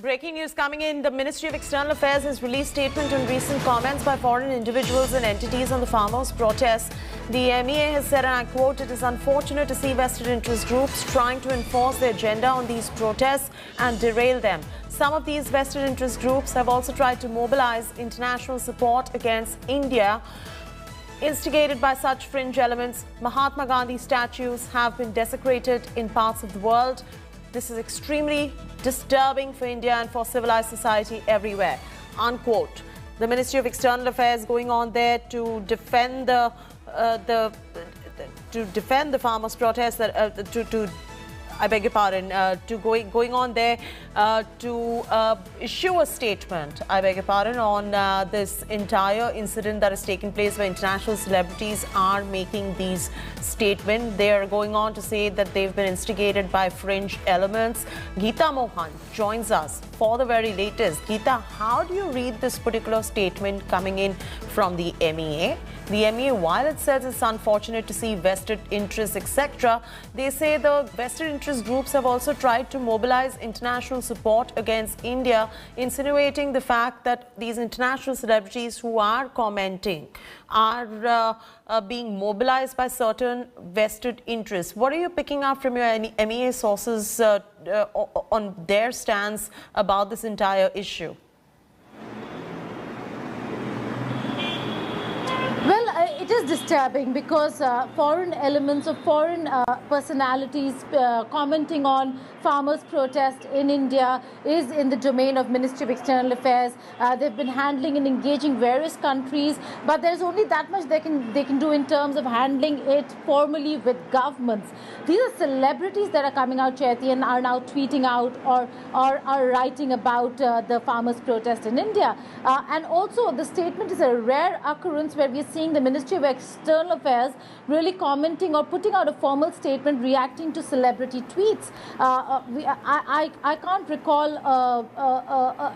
breaking news coming in. The Ministry of External Affairs has released statement on recent comments by foreign individuals and entities on the farmers' protests. The MEA has said, and I quote, "It is unfortunate to see vested interest groups trying to enforce their agenda on these protests and derail them. Some of these vested interest groups have also tried to mobilize international support against India. Instigated by such fringe elements, Mahatma Gandhi statues have been desecrated in parts of the world. This is extremely disturbing for India and for civilized society everywhere," unquote. The Ministry of External Affairs going on there to defend the farmers' protests, I beg your pardon, going on there to issue a statement, I beg your pardon, on this entire incident that has taken place where international celebrities are making these statements. They are going on to say that they've been instigated by fringe elements. Geeta Mohan joins us for the very latest. Geeta, how do you read this particular statement coming in from the MEA? The MEA, while it says it's unfortunate to see vested interests, etc., they say the vested interest groups have also tried to mobilize international support against India, insinuating the fact that these international celebrities who are commenting are being mobilized by certain vested interests. What are you picking up from your MEA sources on their stance about this entire issue? Well, it is disturbing because foreign elements or foreign personalities commenting on farmers' protest in India is in the domain of Ministry of External Affairs. They've been handling and engaging various countries, but there's only that much they can do in terms of handling it formally with governments. These are celebrities that are coming out, Chaiti, and are now tweeting out or are writing about the farmers' protest in India. And also, the statement is a rare occurrence where we are seeing the Ministry of External Affairs really commenting or putting out a formal statement reacting to celebrity tweets. I can't recall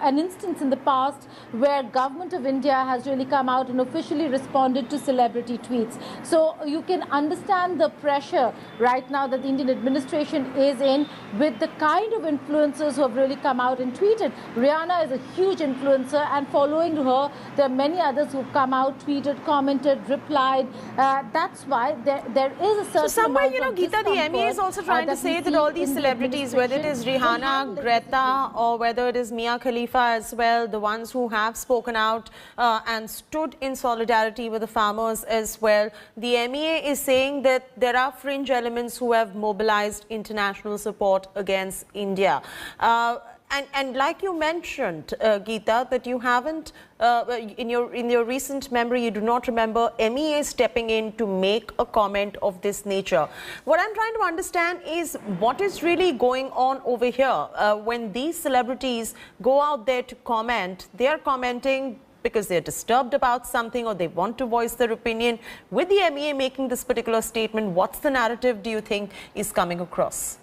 an instance in the past where government of India has really come out and officially responded to celebrity tweets. So you can understand the pressure right now that the Indian administration is in with the kind of influencers who have really come out and tweeted. Rihanna is a huge influencer, and following her, there are many others who've come out, tweeted, commented, replied. That's why there is a certain so somewhere, amount of Geeta, the MEA is also trying to say that all these celebrities, whether it is Rihanna, Greta, or whether it is Mia Khalifa as well, the ones who have spoken out and stood in solidarity with the farmers as well, the MEA is saying that there are fringe elements who have mobilized international support against India. And like you mentioned, Geeta, that you haven't, in your recent memory, you do not remember MEA stepping in to make a comment of this nature. What I'm trying to understand is what is really going on over here. When these celebrities go out there to comment, they are commenting because they're disturbed about something or they want to voice their opinion. With the MEA making this particular statement, what's the narrative do you think is coming across?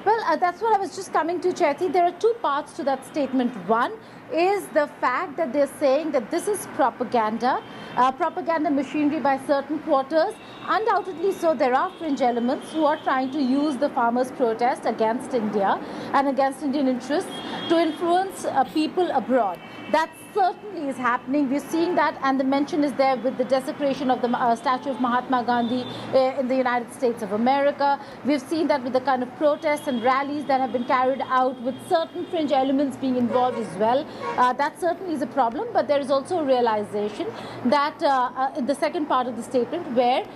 Well, that's what I was just coming to, Chaiti. There are two parts to that statement. One is the fact that they're saying that this is propaganda, propaganda machinery by certain quarters. Undoubtedly so, there are fringe elements who are trying to use the farmers' protest against India and against Indian interests to influence people abroad. That certainly is happening. We're seeing that, and the mention is there with the desecration of the statue of Mahatma Gandhi in the United States of America. We've seen that with the kind of protests and rallies that have been carried out with certain fringe elements being involved as well. That certainly is a problem, but there is also a realization that in the second part of the statement where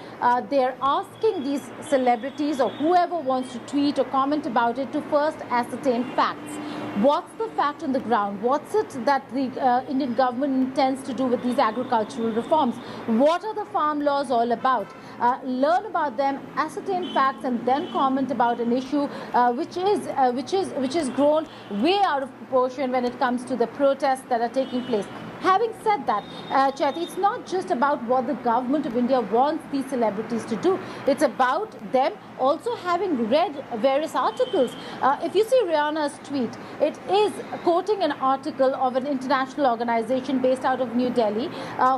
they're asking these celebrities or whoever wants to tweet or comment about it to first ascertain facts. What's the fact on the ground? What's it that the Indian government intends to do with these agricultural reforms? What are the farm laws all about? Learn about them, ascertain facts, and then comment about an issue which is grown way out of proportion when it comes to the protests that are taking place. Having said that, Chaiti, it's not just about what the government of India wants these celebrities to do. It's about them also having read various articles. If you see Rihanna's tweet, it is quoting an article of an international organization based out of New Delhi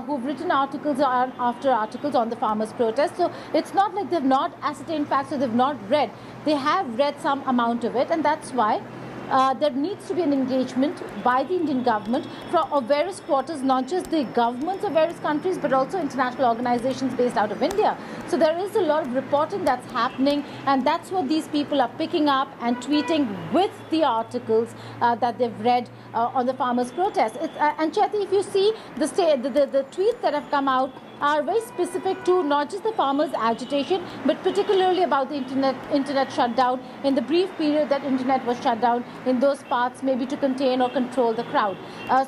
who've written articles after articles on the farmers' protest. So it's not like they've not ascertained facts or they've not read. They have read some amount of it, and that's why there needs to be an engagement by the Indian government of various quarters, not just the governments of various countries, but also international organizations based out of India. So there is a lot of reporting that's happening, and that's what these people are picking up and tweeting with the articles that they've read on the farmers' protest. And Chaiti, if you see the tweets that have come out, are very specific to not just the farmers' agitation, but particularly about the internet shutdown in the brief period that internet was shut down in those parts, maybe to contain or control the crowd.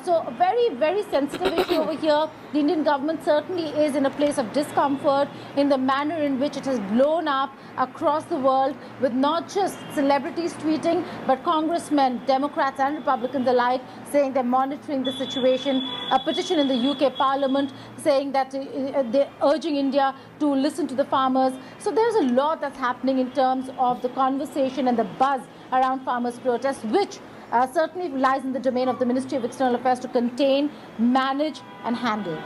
So a very, very sensitive issue over here. The Indian government certainly is in a place of discomfort in the manner in which it has blown up across the world, with not just celebrities tweeting, but congressmen, Democrats and Republicans alike, saying they're monitoring the situation. A petition in the UK Parliament saying that they're urging India to listen to the farmers. So there's a lot that's happening in terms of the conversation and the buzz around farmers' protests, which certainly lies in the domain of the Ministry of External Affairs to contain, manage and handle.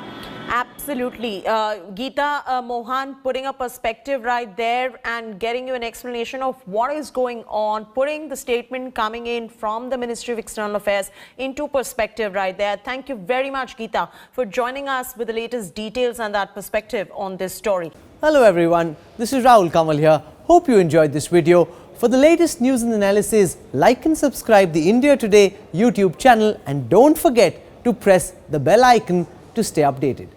Absolutely. Geeta Mohan putting a perspective right there and getting you an explanation of what is going on, putting the statement coming in from the Ministry of External Affairs into perspective right there. Thank you very much, Geeta, for joining us with the latest details and that perspective on this story. Hello everyone, this is Rahul Kamal here. Hope you enjoyed this video. For the latest news and analysis, like and subscribe the India Today YouTube channel, and don't forget to press the bell icon to stay updated.